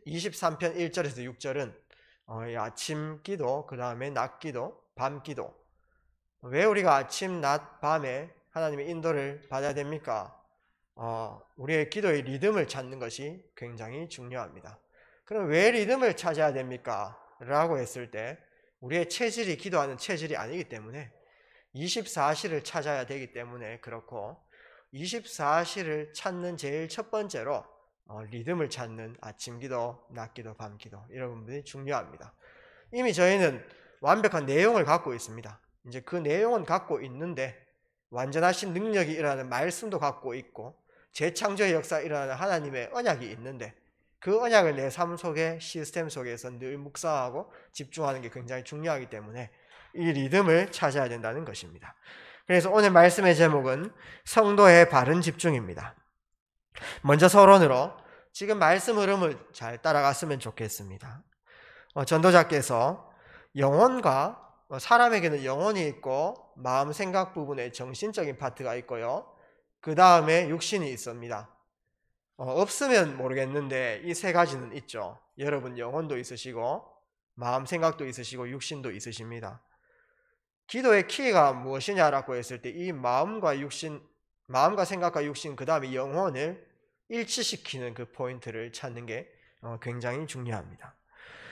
23편 1절에서 6절은 아침 기도, 그 다음에 낮 기도, 밤 기도. 왜 우리가 아침, 낮, 밤에 하나님의 인도를 받아야 됩니까? 우리의 기도의 리듬을 찾는 것이 굉장히 중요합니다. 그럼 왜 리듬을 찾아야 됩니까? 라고 했을 때 우리의 체질이 기도하는 체질이 아니기 때문에 24시를 찾아야 되기 때문에 그렇고, 24시를 찾는 제일 첫 번째로 리듬을 찾는 아침 기도, 낮 기도, 밤 기도, 이런 부분이 중요합니다. 이미 저희는 완벽한 내용을 갖고 있습니다. 이제 그 내용은 갖고 있는데 완전하신 능력이 일어나는 말씀도 갖고 있고 재창조의 역사가 일어나는 하나님의 언약이 있는데, 그 언약을 내 삶 속에, 시스템 속에서 늘 묵상하고 집중하는 게 굉장히 중요하기 때문에 이 리듬을 찾아야 된다는 것입니다. 그래서 오늘 말씀의 제목은 성도의 바른 집중입니다. 먼저 서론으로 지금 말씀 흐름을 잘 따라갔으면 좋겠습니다. 전도자께서 영혼과, 사람에게는 영혼이 있고 마음, 생각 부분에 정신적인 파트가 있고요, 그 다음에 육신이 있습니다. 없으면 모르겠는데 이 세 가지는 있죠. 여러분 영혼도 있으시고 마음, 생각도 있으시고 육신도 있으십니다. 기도의 키가 무엇이냐라고 했을 때 이 마음과 육신, 마음과 생각과 육신, 그 다음에 영혼을 일치시키는 그 포인트를 찾는 게 굉장히 중요합니다.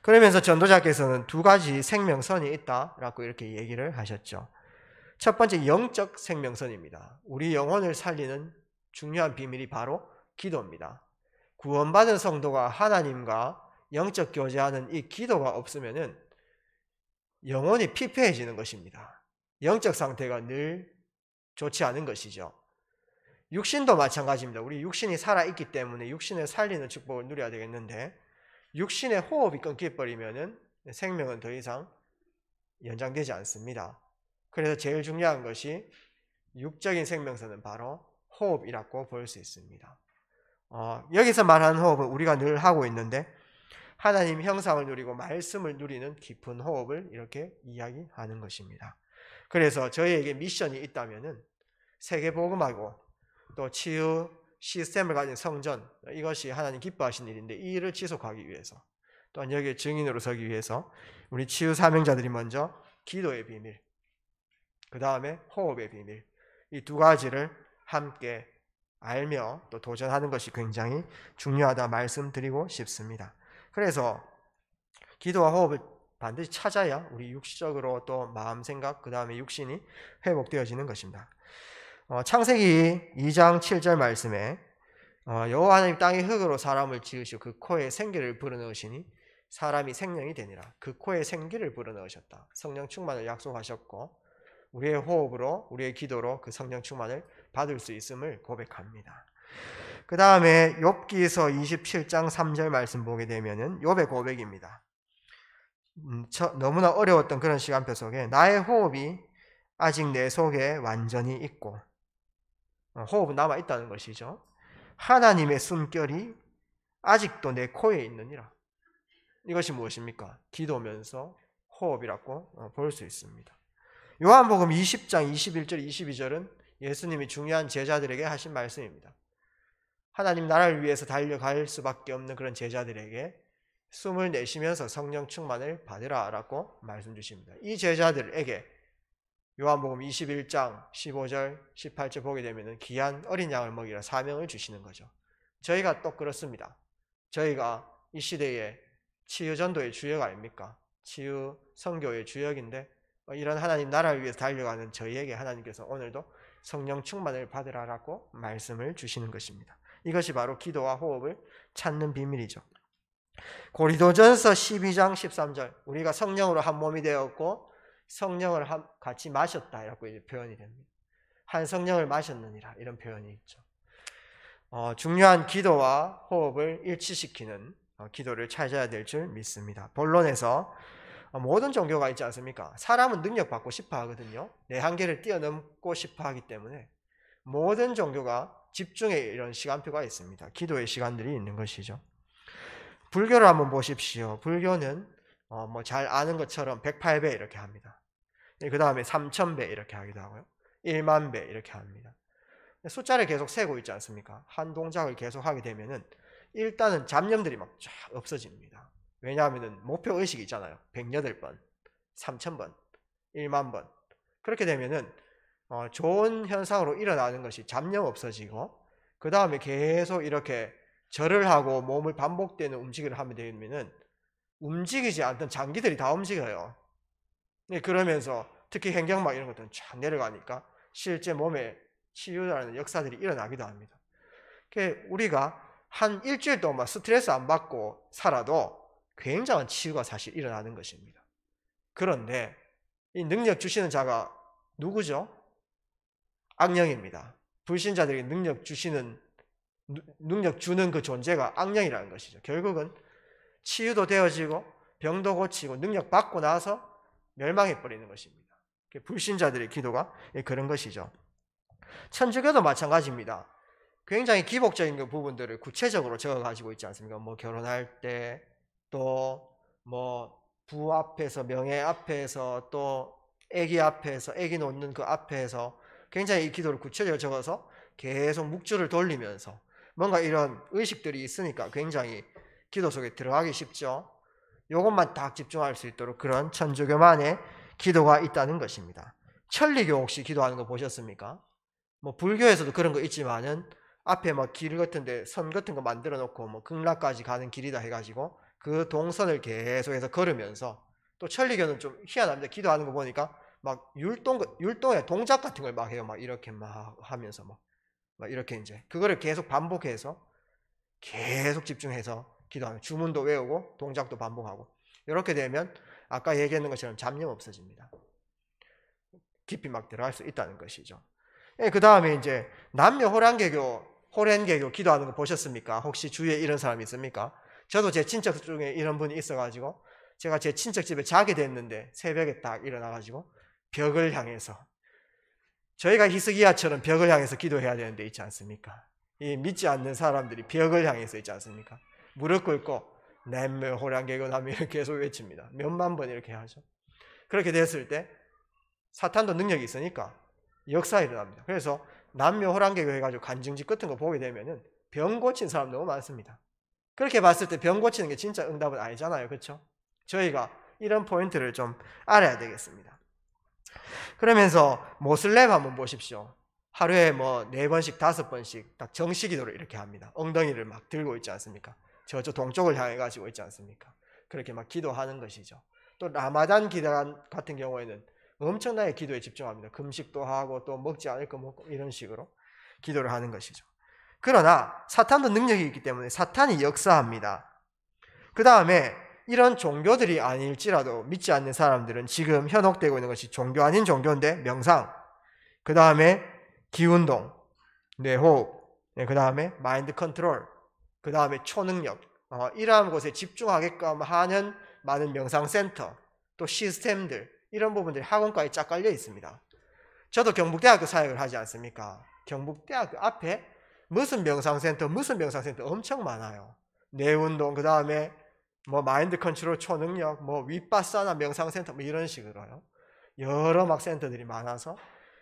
그러면서 전도자께서는 두 가지 생명선이 있다라고 이렇게 얘기를 하셨죠. 첫 번째, 영적 생명선입니다. 우리 영혼을 살리는 중요한 비밀이 바로 기도입니다. 구원받은 성도가 하나님과 영적 교제하는 이 기도가 없으면은 영혼이 피폐해지는 것입니다. 영적 상태가 늘 좋지 않은 것이죠. 육신도 마찬가지입니다. 우리 육신이 살아있기 때문에 육신을 살리는 축복을 누려야 되겠는데, 육신의 호흡이 끊겨버리면은 생명은 더 이상 연장되지 않습니다. 그래서 제일 중요한 것이 육적인 생명선은 바로 호흡이라고 볼 수 있습니다. 여기서 말하는 호흡은 우리가 늘 하고 있는데, 하나님 형상을 누리고 말씀을 누리는 깊은 호흡을 이렇게 이야기하는 것입니다. 그래서 저희에게 미션이 있다면은 세계복음하고 또 치유 시스템을 가진 성전, 이것이 하나님 기뻐하시는 일인데, 이 일을 지속하기 위해서, 또한 여기에 증인으로 서기 위해서 우리 치유 사명자들이 먼저 기도의 비밀, 그 다음에 호흡의 비밀, 이 두 가지를 함께 알며 또 도전하는 것이 굉장히 중요하다 말씀드리고 싶습니다. 그래서 기도와 호흡을 반드시 찾아야 우리 육시적으로 또 마음, 생각, 그 다음에 육신이 회복되어지는 것입니다. 창세기 2장 7절 말씀에 여호와 하나님 땅의 흙으로 사람을 지으시고 그 코에 생기를 불어넣으시니 사람이 생명이 되니라. 그 코에 생기를 불어넣으셨다. 성령 충만을 약속하셨고 우리의 호흡으로, 우리의 기도로 그 성령 충만을 받을 수 있음을 고백합니다. 그 다음에 욥기서 27장 3절 말씀 보게 되면은 욥의 고백입니다. 너무나 어려웠던 그런 시간표 속에 나의 호흡이 아직 내 속에 완전히 있고, 호흡은 남아있다는 것이죠. 하나님의 숨결이 아직도 내 코에 있느니라. 이것이 무엇입니까? 기도면서 호흡이라고 볼 수 있습니다. 요한복음 20장 21절 22절은 예수님이 중요한 제자들에게 하신 말씀입니다. 하나님 나라를 위해서 달려갈 수밖에 없는 그런 제자들에게 숨을 내쉬면서 성령 충만을 받으라 라고 말씀 주십니다. 이 제자들에게 요한복음 21장 15절 18절 보게 되면 귀한 어린 양을 먹이라 사명을 주시는 거죠. 저희가 또 그렇습니다. 저희가 이 시대에 치유전도의 주역 아닙니까? 치유 선교의 주역인데, 이런 하나님 나라를 위해서 달려가는 저희에게 하나님께서 오늘도 성령 충만을 받으라라고 말씀을 주시는 것입니다. 이것이 바로 기도와 호흡을 찾는 비밀이죠. 고린도전서 12장 13절, 우리가 성령으로 한 몸이 되었고 성령을 같이 마셨다 이라고 표현이 됩니다. 한 성령을 마셨느니라, 이런 표현이 있죠. 중요한 기도와 호흡을 일치시키는 기도를 찾아야 될 줄 믿습니다. 본론에서 모든 종교가 있지 않습니까? 사람은 능력받고 싶어 하거든요. 내 한계를 뛰어넘고 싶어 하기 때문에 모든 종교가 집중의 이런 시간표가 있습니다. 기도의 시간들이 있는 것이죠. 불교를 한번 보십시오. 불교는 잘 아는 것처럼 108배 이렇게 합니다. 그 다음에 3000배 이렇게 하기도 하고요. 10000배 이렇게 합니다. 숫자를 계속 세고 있지 않습니까? 한 동작을 계속 하게 되면은 일단은 잡념들이 막 쫙 없어집니다. 왜냐하면 목표 의식이 있잖아요. 108번, 3000번, 10000번. 그렇게 되면은 좋은 현상으로 일어나는 것이 잡념 없어지고, 그 다음에 계속 이렇게 절을 하고 몸을 반복되는 움직임을 하면 되면은 움직이지 않던 장기들이 다 움직여요. 그러면서 특히 횡격막 이런 것들은 쫙 내려가니까 실제 몸에 치유라는 역사들이 일어나기도 합니다. 우리가 한 일주일 동안 스트레스 안 받고 살아도 굉장한 치유가 사실 일어나는 것입니다. 그런데 이 능력 주시는 자가 누구죠? 악령입니다. 불신자들에게 능력 주는 그 존재가 악령이라는 것이죠. 결국은 치유도 되어지고 병도 고치고 능력 받고 나서 멸망해 버리는 것입니다. 불신자들의 기도가 그런 것이죠. 천주교도 마찬가지입니다. 굉장히 기복적인 그 부분들을 구체적으로 적어 가지고 있지 않습니까? 뭐 결혼할 때, 또 뭐 부 앞에서, 명예 앞에서, 또 아기 앞에서, 아기 놓는 그 앞에서 굉장히 이 기도를 구체적으로 적어서 계속 묵주를 돌리면서 뭔가 이런 의식들이 있으니까 굉장히 기도 속에 들어가기 쉽죠. 이것만 딱 집중할 수 있도록 그런 천주교만의 기도가 있다는 것입니다. 천리교 혹시 기도하는 거 보셨습니까? 뭐 불교에서도 그런 거 있지만은 앞에 막 길 같은데 선 같은 거 만들어 놓고 뭐 극락까지 가는 길이다 해가지고 그 동선을 계속해서 걸으면서, 또 천리교는 좀 희한합니다. 기도하는 거 보니까 막 율동의 동작 같은 걸 막 해요. 막 이렇게 막 하면서 막 이렇게 이제 그거를 계속 반복해서 계속 집중해서 기도하는, 주문도 외우고 동작도 반복하고, 이렇게 되면 아까 얘기했는 것처럼 잡념 없어집니다. 깊이 막 들어갈 수 있다는 것이죠. 그 다음에 이제 남녀 호렌개교 기도하는 거 보셨습니까? 혹시 주위에 이런 사람이 있습니까? 저도 제 친척 중에 이런 분이 있어가지고 제가 제 친척 집에 자게 됐는데 새벽에 딱 일어나가지고 벽을 향해서, 저희가 히스기야처럼 벽을 향해서 기도해야 되는데 있지 않습니까? 이 믿지 않는 사람들이 벽을 향해서 있지 않습니까? 무릎 꿇고 남녀 호렌개교 하면 계속 외칩니다. 몇만 번 이렇게 하죠. 그렇게 됐을 때 사탄도 능력이 있으니까 역사가 일어납니다. 그래서 남녀 호랑개교 해가지고 간증집 같은 거 보게 되면은 병 고친 사람 너무 많습니다. 그렇게 봤을 때 병 고치는 게 진짜 응답은 아니잖아요. 그렇죠? 저희가 이런 포인트를 좀 알아야 되겠습니다. 그러면서 모슬렘 한번 보십시오. 하루에 뭐 4번씩 5번씩 딱 정시 기도를 이렇게 합니다. 엉덩이를 막 들고 있지 않습니까? 저쪽 동쪽을 향해 가지고 있지 않습니까? 그렇게 막 기도하는 것이죠. 또 라마단 기간 같은 경우에는 엄청나게 기도에 집중합니다. 금식도 하고 또 먹지 않을 거 먹고 이런 식으로 기도를 하는 것이죠. 그러나 사탄도 능력이 있기 때문에 사탄이 역사합니다. 그 다음에 이런 종교들이 아닐지라도 믿지 않는 사람들은 지금 현혹되고 있는 것이 종교 아닌 종교인데 명상, 그 다음에 기운동, 뇌호흡, 그 다음에 마인드 컨트롤, 그 다음에 초능력, 이러한 곳에 집중하게끔 하는 많은 명상센터, 또 시스템들, 이런 부분들이 학원까지 쫙 깔려 있습니다. 저도 경북대학교 사역을 하지 않습니까? 경북대학교 앞에 무슨 명상센터 엄청 많아요. 뇌운동, 그 다음에 뭐 마인드 컨트롤, 초능력, 뭐 윗바사나 명상센터 뭐 이런 식으로요. 여러 막 센터들이 많아서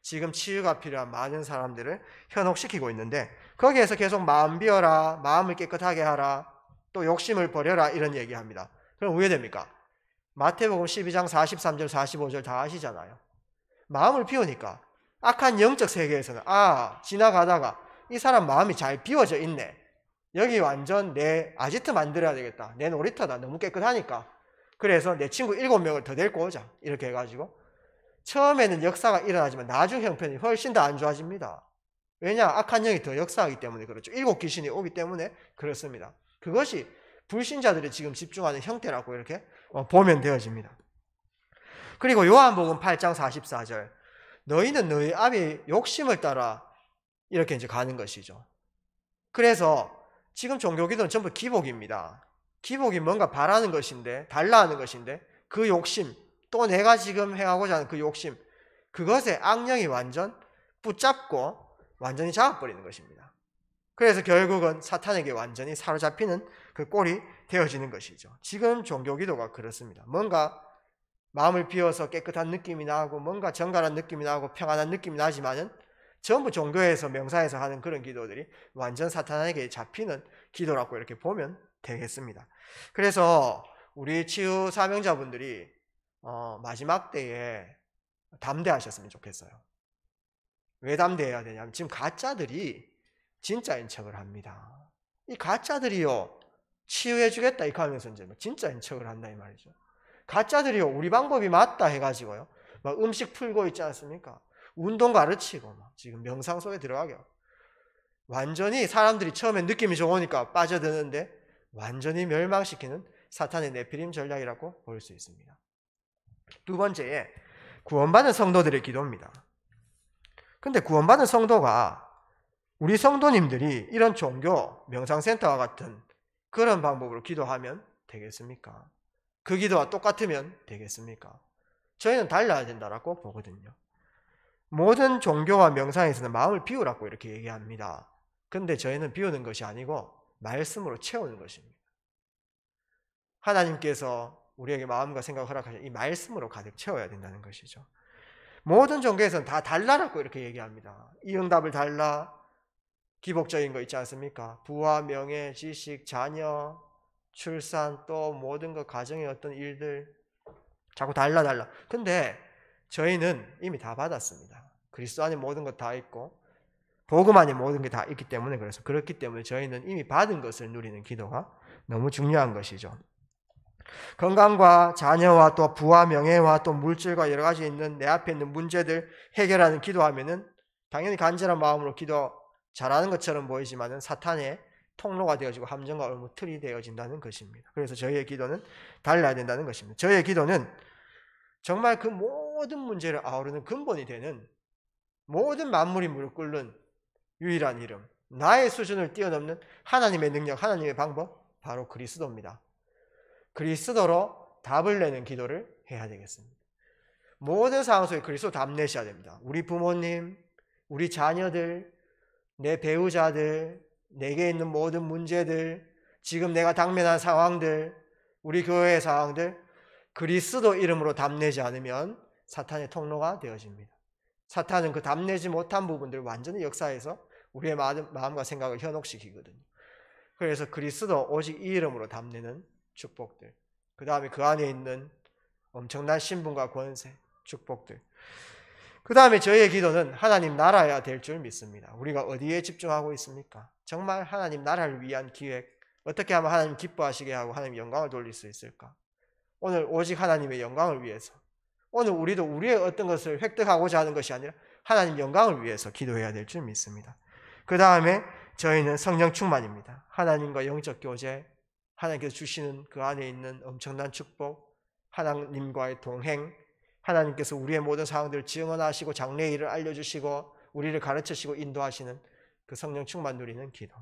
지금 치유가 필요한 많은 사람들을 현혹시키고 있는데, 거기에서 계속 마음 비워라, 마음을 깨끗하게 하라, 또 욕심을 버려라 이런 얘기합니다. 그럼 왜 됩니까? 마태복음 12장 43절 45절 다 아시잖아요. 마음을 비우니까 악한 영적 세계에서는 지나가다가 이 사람 마음이 잘 비워져 있네, 여기 완전 내 아지트 만들어야 되겠다, 내 놀이터다, 너무 깨끗하니까 그래서 내 친구 7명을 더 데리고 오자, 이렇게 해가지고 처음에는 역사가 일어나지만 나중 형편이 훨씬 더 안 좋아집니다. 왜냐? 악한 영이 더 역사하기 때문에 그렇죠. 7 귀신이 오기 때문에 그렇습니다. 그것이 불신자들이 지금 집중하는 형태라고 이렇게 보면 되어집니다. 그리고 요한복음 8장 44절, 너희는 너희 아비의 욕심을 따라 이렇게 이제 가는 것이죠. 그래서 지금 종교기도는 전부 기복입니다. 기복이 뭔가 바라는 것인데, 달라 하는 것인데, 그 욕심, 또 내가 지금 행하고자 하는 그 욕심, 그것에 악령이 완전 붙잡고 완전히 잡아버리는 것입니다. 그래서 결국은 사탄에게 완전히 사로잡히는 그 꼴이 되어지는 것이죠. 지금 종교기도가 그렇습니다. 뭔가 마음을 비워서 깨끗한 느낌이 나고 뭔가 정갈한 느낌이 나고 평안한 느낌이 나지만은 전부 종교에서 명상에서 하는 그런 기도들이 완전 사탄에게 잡히는 기도라고 이렇게 보면 되겠습니다. 그래서 우리 치유 사명자분들이 마지막 때에 담대하셨으면 좋겠어요. 왜 담대해야 되냐면 지금 가짜들이 진짜인 척을 합니다. 이 가짜들이요 치유해 주겠다 이렇게 하면서 이제 진짜인 척을 한다 이 말이죠. 가짜들이요 우리 방법이 맞다 해가지고요 막 음식 풀고 있지 않습니까? 운동 가르치고 막 지금 명상 속에 들어가게 완전히 사람들이 처음에 느낌이 좋으니까 빠져드는데 완전히 멸망시키는 사탄의 네피림 전략이라고 볼 수 있습니다. 두 번째에 구원받은 성도들의 기도입니다. 근데 구원받은 성도가 우리 성도님들이 이런 종교, 명상센터와 같은 그런 방법으로 기도하면 되겠습니까? 그 기도와 똑같으면 되겠습니까? 저희는 달라야 된다고 보거든요. 모든 종교와 명상에서는 마음을 비우라고 이렇게 얘기합니다. 근데 저희는 비우는 것이 아니고 말씀으로 채우는 것입니다. 하나님께서 우리에게 마음과 생각을 허락하신 이 말씀으로 가득 채워야 된다는 것이죠. 모든 종교에서는 다 달라라고 이렇게 얘기합니다. 이 응답을 달라, 기복적인 거 있지 않습니까? 부와 명예, 지식, 자녀, 출산, 또 모든 것, 가정의 어떤 일들 자꾸 달라. 근데 저희는 이미 다 받았습니다. 그리스도 안에 모든 것 다 있고 복음 안에 모든 게 다 있기 때문에 그렇기 때문에 저희는 이미 받은 것을 누리는 기도가 너무 중요한 것이죠. 건강과 자녀와 또 부와 명예와 또 물질과 여러 가지 있는 내 앞에 있는 문제들 해결하는 기도하면은 당연히 간절한 마음으로 기도 잘하는 것처럼 보이지만은 사탄의 통로가 되어지고 함정과 얼무틀이 되어진다는 것입니다. 그래서 저희의 기도는 달라야 된다는 것입니다. 저희의 기도는 정말 그 모든 문제를 아우르는 근본이 되는 모든 만물이 무릎 꿇는 유일한 이름, 나의 수준을 뛰어넘는 하나님의 능력, 하나님의 방법, 바로 그리스도입니다. 그리스도로 답을 내는 기도를 해야 되겠습니다. 모든 상황 속에 그리스도 답 내셔야 됩니다. 우리 부모님, 우리 자녀들, 내 배우자들, 내게 있는 모든 문제들, 지금 내가 당면한 상황들, 우리 교회의 상황들, 그리스도 이름으로 답내지 않으면 사탄의 통로가 되어집니다. 사탄은 그 답내지 못한 부분들을 완전히 역사해서 우리의 마음과 생각을 현혹시키거든요. 그래서 그리스도 오직 이 이름으로 답내는 축복들, 그 다음에 그 안에 있는 엄청난 신분과 권세, 축복들, 그 다음에 저희의 기도는 하나님 나라야 될 줄 믿습니다. 우리가 어디에 집중하고 있습니까? 정말 하나님 나라를 위한 기획, 어떻게 하면 하나님 기뻐하시게 하고 하나님 영광을 돌릴 수 있을까? 오늘 오직 하나님의 영광을 위해서, 오늘 우리도 우리의 어떤 것을 획득하고자 하는 것이 아니라 하나님 영광을 위해서 기도해야 될 줄 믿습니다. 그 다음에 저희는 성령 충만입니다. 하나님과 영적 교제, 하나님께서 주시는 그 안에 있는 엄청난 축복, 하나님과의 동행, 하나님께서 우리의 모든 상황들을 증언하시고 장래의 일을 알려주시고 우리를 가르치시고 인도하시는 그 성령 충만 누리는 기도.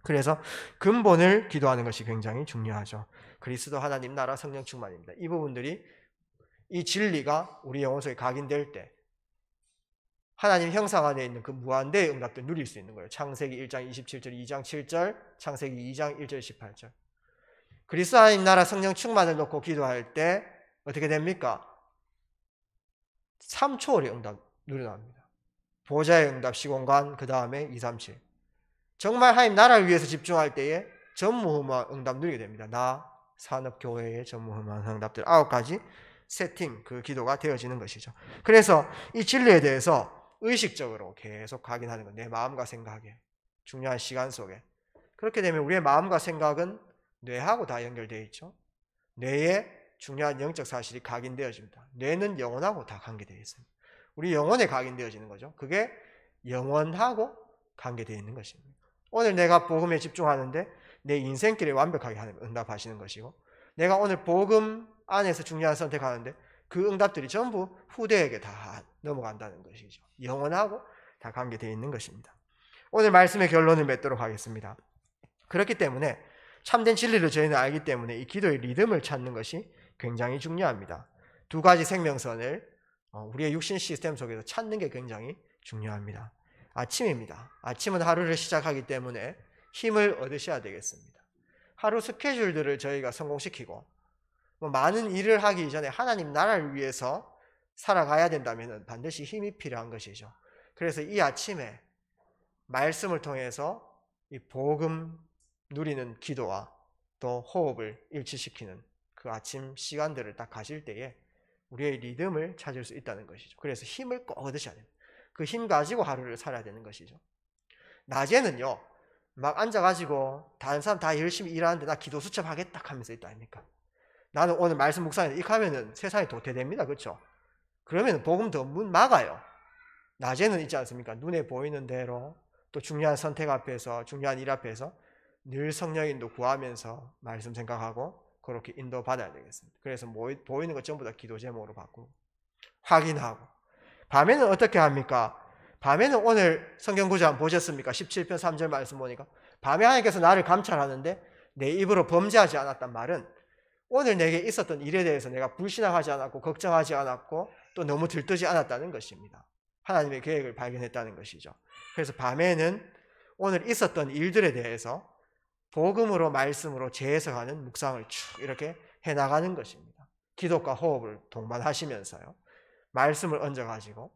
그래서 근본을 기도하는 것이 굉장히 중요하죠. 그리스도 하나님 나라 성령 충만입니다. 이 부분들이, 이 진리가 우리 영혼 속에 각인될 때 하나님 형상 안에 있는 그 무한대의 응답들 누릴 수 있는 거예요. 창세기 1장 27절, 2장 7절, 창세기 2장 1절 18절. 그리스도 하나님 나라 성령 충만을 놓고 기도할 때 어떻게 됩니까? 3초월의 응답 누려납니다. 보좌의 응답 시공간, 그 다음에 237. 정말 하나님 나라를 위해서 집중할 때에 전무후무한 응답 누리게 됩니다. 나 산업교회의 전무후무한 응답들 9가지 세팅, 그 기도가 되어지는 것이죠. 그래서 이 진리에 대해서 의식적으로 계속 각인하는 것, 내 마음과 생각에 중요한 시간 속에. 그렇게 되면 우리의 마음과 생각은 뇌하고 다 연결되어 있죠. 뇌에 중요한 영적 사실이 각인되어집니다. 뇌는 영혼하고 다 관계되어 있습니다. 우리 영혼에 각인되어지는 거죠. 그게 영혼하고 관계되어 있는 것입니다. 오늘 내가 복음에 집중하는데 내 인생길에 완벽하게 응답하시는 것이고, 내가 오늘 복음 안에서 중요한 선택하는데 그 응답들이 전부 후대에게 다 넘어간다는 것이죠. 영혼하고 다 관계되어 있는 것입니다. 오늘 말씀의 결론을 맺도록 하겠습니다. 그렇기 때문에 참된 진리를 저희는 알기 때문에 이 기도의 리듬을 찾는 것이 굉장히 중요합니다. 2가지 생명선을 우리의 육신 시스템 속에서 찾는 게 굉장히 중요합니다. 아침입니다. 아침은 하루를 시작하기 때문에 힘을 얻으셔야 되겠습니다. 하루 스케줄들을 저희가 성공시키고 많은 일을 하기 전에 하나님 나라를 위해서 살아가야 된다면 반드시 힘이 필요한 것이죠. 그래서 이 아침에 말씀을 통해서 이 복음 누리는 기도와 또 호흡을 일치시키는 그 아침 시간들을 딱 가질 때에 우리의 리듬을 찾을 수 있다는 것이죠. 그래서 힘을 꼭 얻으셔야 돼요. 그 힘 가지고 하루를 살아야 되는 것이죠. 낮에는요, 막 앉아가지고 다른 사람 다 열심히 일하는데 나 기도 수첩하겠다 하면서 있다 아닙니까? 나는 오늘 말씀 묵상에 이렇게 하면은 세상이 도태됩니다. 그렇죠? 그러면 복음 더 문 막아요. 낮에는 있지 않습니까? 눈에 보이는 대로 또 중요한 선택 앞에서, 중요한 일 앞에서 늘 성령 인도 구하면서 말씀 생각하고 그렇게 인도 받아야 되겠습니다. 그래서 보이는 것 전부 다 기도 제목으로 바꾸고 확인하고. 밤에는 어떻게 합니까? 밤에는 오늘 성경 구절 보셨습니까? 17편 3절 말씀 보니까 밤에 하나님께서 나를 감찰하는데 내 입으로 범죄하지 않았단 말은 오늘 내게 있었던 일에 대해서 내가 불신앙하지 않았고 걱정하지 않았고 또 너무 들뜨지 않았다는 것입니다. 하나님의 계획을 발견했다는 것이죠. 그래서 밤에는 오늘 있었던 일들에 대해서 복음으로 말씀으로 재해석하는 묵상을 쭉 이렇게 해나가는 것입니다. 기도과 호흡을 동반하시면서요. 말씀을 얹어가지고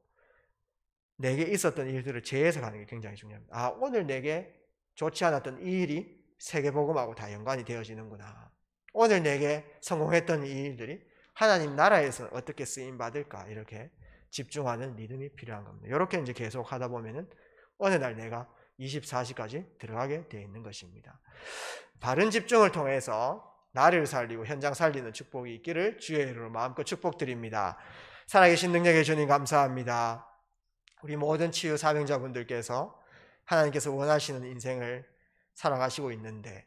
내게 있었던 일들을 재해석하는 게 굉장히 중요합니다. 아, 오늘 내게 좋지 않았던 이 일이 세계복음하고 다 연관이 되어지는구나. 오늘 내게 성공했던 이 일들이 하나님 나라에서는 어떻게 쓰임받을까 이렇게 집중하는 리듬이 필요한 겁니다. 이렇게 이제 계속 하다 보면은 어느 날 내가 24시까지 들어가게 되어 있는 것입니다. 바른 집중을 통해서 나를 살리고 현장 살리는 축복이 있기를 주의 이름으로 마음껏 축복드립니다. 살아계신 능력의 주님 감사합니다. 우리 모든 치유 사명자분들께서 하나님께서 원하시는 인생을 살아가시고 있는데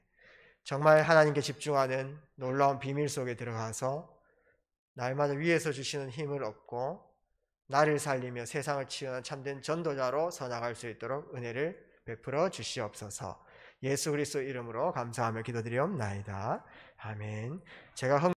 정말 하나님께 집중하는 놀라운 비밀 속에 들어가서 날마다 위에서 주시는 힘을 얻고 나를 살리며 세상을 치유하는 참된 전도자로 서나갈 수 있도록 은혜를 베풀어 주시옵소서. 예수 그리스도 이름으로 감사하며 기도드리옵나이다. 아멘. 제가